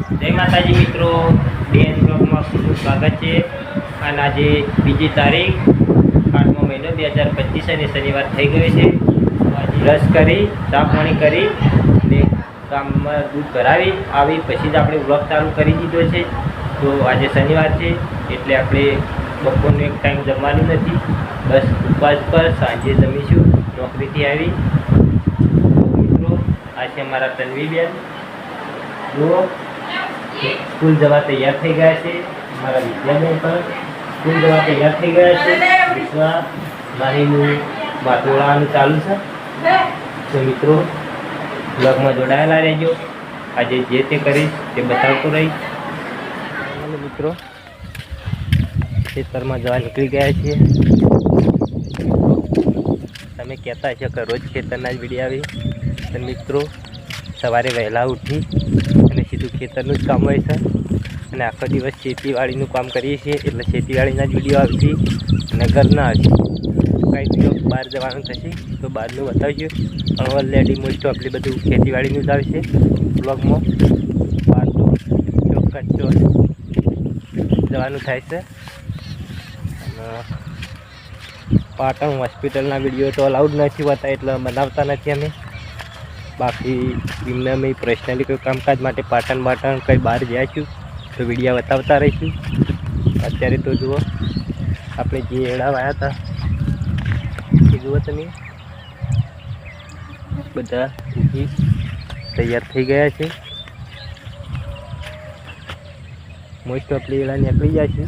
જય માતાજી મિત્રો, બેન બ્લોગમાં ખૂબ સ્વાગત છે. અને આજે બીજી તારીખ 8મો મહિનો 2025 અને શનિવાર થઈ ગયો છે. બ્રશ કરી ચા પાણી કરી અને ગામમાં દૂધ ભરાવી આવી પછી જ આપણે બ્લોગ ચાલુ કરી દીધો છે. તો આજે શનિવાર છે એટલે આપણે બપોરનો એક ટાઈમ જમવાનું નથી, બસ ઉપવાસ પર સાંજે જમીશું. નોકરીથી આવી મિત્રો આ છે અમારા તન્વીબેન, જુઓ સ્કૂલ જવા તૈયાર થઈ ગયા છે. મારા વિદ્યાબેન પણ સ્કૂલ જવા તૈયાર થઈ ગયા છે. વિશ્વા મારીનું વાતોળાનું ચાલુ છે. તો મિત્રો બ્લોગમાં જોડાયેલા રહેજો. આજે જે તે કરીશ તે બતાવતો રહીશ. મિત્રો ખેતરમાં જવા નીકળી ગયા છીએ. તમે કહેતા છો કે રોજ ખેતરના જ વિડીયો આવી, તો મિત્રો સવારે વહેલા ઉઠી અને સીધું ખેતરનું જ કામ હોય છે. અને આખો દિવસ ખેતીવાડીનું કામ કરીએ છીએ એટલે ખેતીવાડીના જ વિડીયો આવશે અને ઘરના આવશે. કંઈ દિવસ બહાર જવાનું થશે તો બહારનું બતાવજો. પણ ઓલરેડી મોસ્ટ ઓફલી બધું ખેતીવાડીનું જ આવશે બ્લોગમાં. બહાર તો ચોક્કસ જવાનું થાય છે. અને પાટણ હોસ્પિટલના વિડીયો તો અલાઉડ નથી હોતા એટલે બનાવતા નથી અમે. બાકી એમને અમે પર્સનલી કોઈ કામકાજ માટે પાટણ કંઈ બહાર જઈશું તો વિડીયો બતાવતા રહીશું. અત્યારે તો જુઓ આપણે જે એડા વાયા હતા એ જુઓ તમે, બધા ઉગી તૈયાર થઈ ગયા છે. મોસ્ટ ઓફલી એડા નીકળી જાય છે,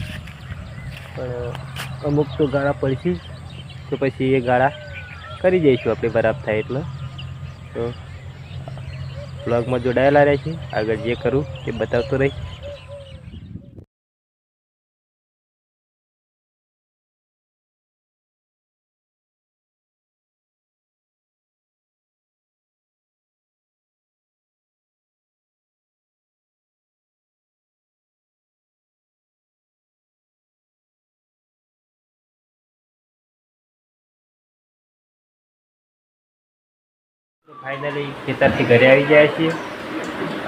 પણ અમુક તો ગાળા પડશે તો પછી એ ગાળા કરી જઈશું આપણે બરાબર થાય એટલે. તો બ્લોગમાં જોડાયેલા રહેશે. આગળ જે કરું એ બતાવતો રહીશ. ફાઇનલી ખેતરથી ઘરે આવી ગયા છીએ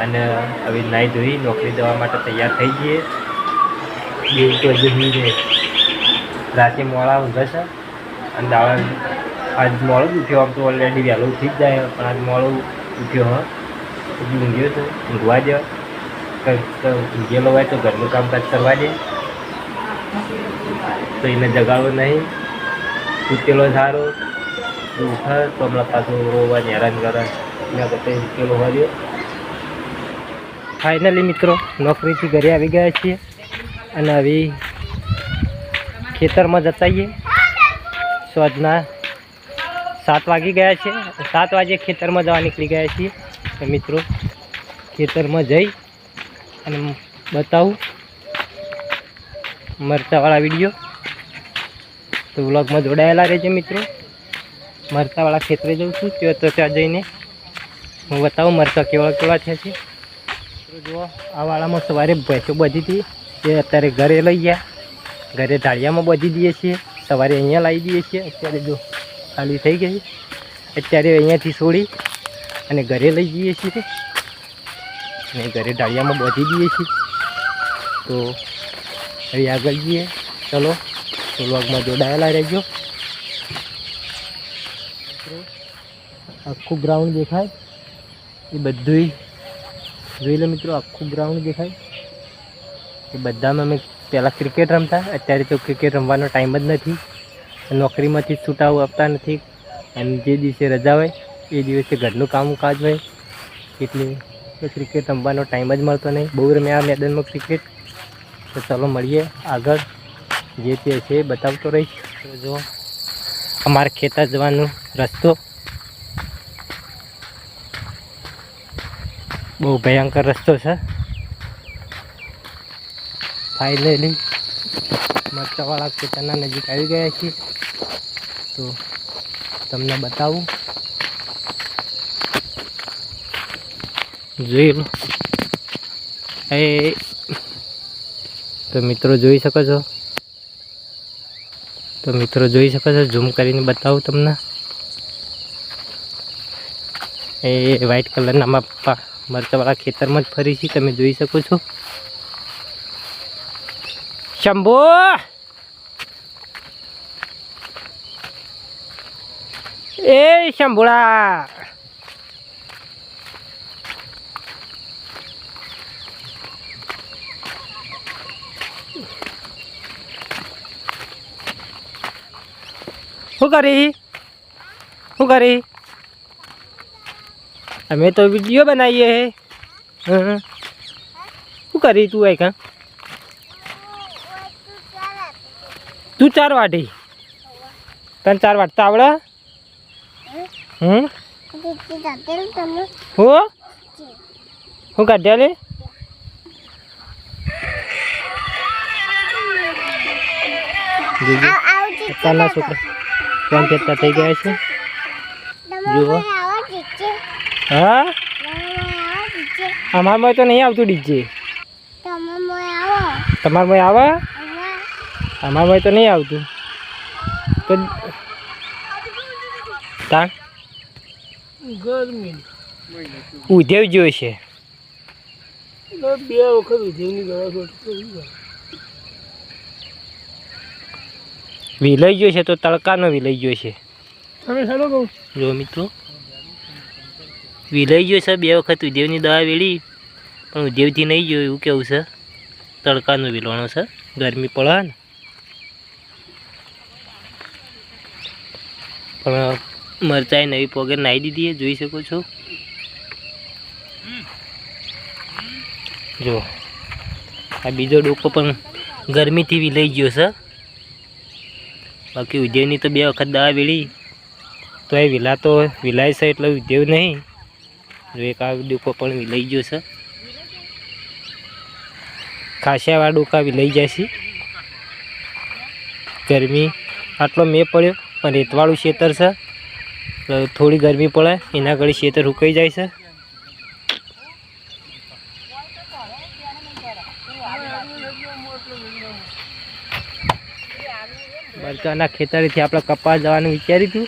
અને હવે નાહી ધોઈ નોકરી જવા માટે તૈયાર થઈ જઈએ. બે તો હજી રાતે મોડા ઊંઘે છે અને દાળ આજ મોડું જ ઉઠ્યો. આમ તો ઓલરેડી વહેલો ઉઠી જ જાય, પણ આજ મોડું ઉઠ્યો. હજી ઊંઘ્યો તો ઊંઘવા દે, કંઈક ઊંઘેલો હોય તો ઘરનું કામકાજ કરવા દે, તો એને જગાડવો નહીં. ઉઠેલો સારો ઉઠે તો હમણાં પાછું રોવાની હેરાન કરે, એના કરતાં ઉકેલો હોવા દે. ફાઇનલી મિત્રો નોકરીથી ઘરે આવી ગયા છીએ અને હવે ખેતરમાં જતા આવીએ. સાંજના 7 વાગી ગયા છે. 7 વાગે ખેતરમાં જવા નીકળી ગયા છીએ. તો મિત્રો ખેતરમાં જઈ અને બતાવું મરચાવાળા વિડીયો. તો વ્લોગમાં જોડાયેલા રહેજો મિત્રો. મરચાવાળા ખેતરે જઉં છું તો ત્યાં જઈને હું બતાવું મરચાં કેવા થયા છે. જુઓ આ વાળામાં સવારે ભેંસો બધી હતી એ અત્યારે ઘરે લઈ ગયા. ઘરે ઢાળિયામાં બધી દઈએ છીએ, સવારે અહીંયા લાવી દઈએ છીએ. અત્યારે જો ખાલી થઈ ગઈ, અત્યારે અહીંયાથી છોડી અને ઘરે લઈ જઈએ છીએ અને ઘરે ઢાળિયામાં બધી દઈએ છીએ. તો હવે આગળ જઈએ. ચલો વ્લોગમાં જોડાયેલા રહેજો. આખું ગ્રાઉન્ડ દેખાય એ બધું જોઈ લો મિત્રો. આખું ગ્રાઉન્ડ દેખાય એ બધામાં અમે પહેલાં ક્રિકેટ રમતા. અત્યારે તો ક્રિકેટ રમવાનો ટાઈમ જ નથી, નોકરીમાંથી છૂટાઓ આપતા નથી. અને જે દિવસે રજા હોય એ દિવસે ઘરનું કામકાજ હોય એટલે ક્રિકેટ રમવાનો ટાઈમ જ મળતો નહીં. બહુ રમ્યા આ મેદાનમાં ક્રિકેટ. તો ચાલો મળીએ આગળ, જે તે છે બતાવતો રહીશ. તો જો અમારે ખેતર જવાનો રસ્તો બહુ ભયંકર રસ્તો છે. ફાઇનલી મરચાવાળા ખેતરના નજીક આવી ગયા છીએ. તો તમને બતાવું, જોઈ લો. તો મિત્રો જોઈ શકો છો, ઝૂમ કરીને બતાવું તમને. એ વ્હાઈટ કલરના મરચાવાળા ખેતરમાં જ ફરી છે, તમે જોઈ શકો છો. શંભુ એ શંભુડા, શું કરી? અમે તો વિડીયો બનાવીએ હે. શું કરી તું? આઈ કા તું 4 વાટી? તને 4 વાટતા આવડે? હું કાઢ્યા લે? અત્યારના છોકરા કોણ ખેતતા થઈ ગયા છે જુઓ. હા, અમારમાં તો નહીં આવતું ડીજે. તમારમાં આવે? અમારમાં તો નહીં આવતું. તો તાણ ગરમી ઉધેવ જોઈશે. 2 વખત ઉધેવની દવા વિલઈ ગયો છે, તો તડકાનો વિલઈ ગયો છે. તમે ચાલો કહું જો મિત્રો, વિલઈ ગયો છે. 2 વખત ઉધેવની દવા વેળી, પણ ઉધેવથી નહીં ગયો. એવું કેવું છે, તડકાનો વિલવાનો છે. ગરમી પડે ને, પણ મરચાઈ નવી પોગર નાહી દીધી, જોઈ શકો છો. જો આ બીજો ડોકો પણ ગરમીથી વિલઈ ગયો છે. બાકી ઉધેવની તો 2 વખત દવા વેળી, તો એ વિલાય છે, એટલે ઉધેવ નહીં. જો એક આ ડોકો પણ વિલાઈ ગયો છે. ખાસિયાવાળા ડોકા વિલાઈ જાય છે. ગરમી આટલો મેં પડ્યો, પણ રેતવાળું ખેતર છે, થોડી ગરમી પડે એના ઘડી ખેતર સુકાઈ જાય છે. મરચાના ખેતરેથી આપણે કપાસ જવાનું વિચાર્યું હતું,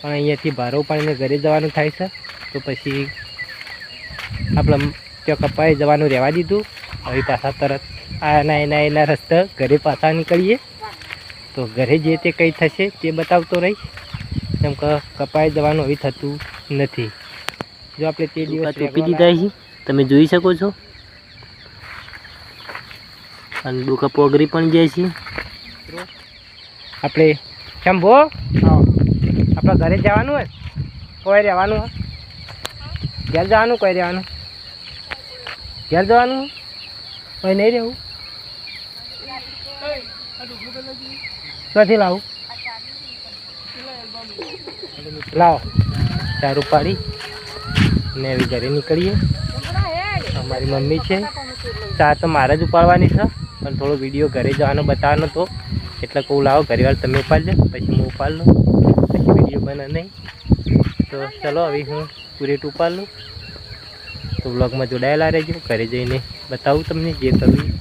પણ અહીંયાથી ભારો પાણીને ઘરે જવાનું થાય છે, તો પછી આપણે ત્યાં કપાસ જવાનું રહેવા દીધું. હવે પાછા તરત એના રસ્તા ઘરે પાછા નીકળીએ, તો ઘરે જે તે કંઈ થશે તે બતાવતો રહીશ. કેમ કે કપાસ જવાનું હવે થતું નથી. જો આપણે તે દિવસ ટોપી દીધા છે, તમે જોઈ શકો છો. અને ડોકા પોગરી પણ જાય છે. આપણે શંભો આપણે ઘરે જવાનું હોય, કોઈ રહેવાનું હોય? ઘેર જવાનું? કોઈ રહેવાનું? ઘેર જવાનું કોઈ નહીં રહેવું? ક્યાંથી લાવું? લાવો ચારું પાડી ને એવી ઘરે નીકળીએ. અમારી મમ્મી છે, ચા તો મારે જ ઉપાડવાની છે, પણ થોડો વિડીયો ઘરે જવાનો બતાવવાનો તો, એટલે કહું લાવો ઘરેવાર તમે ઉપાડ લો, પછી હું ઉપાડ લઉં, પછી વિડીયો બને નહીં. તો ચલો હવે હું પૂરેટ ઉપાડ લઉં. તો બ્લોગમાં જોડાયેલા રહેજો. ઘરે જઈને બતાવું તમને જે કરવું.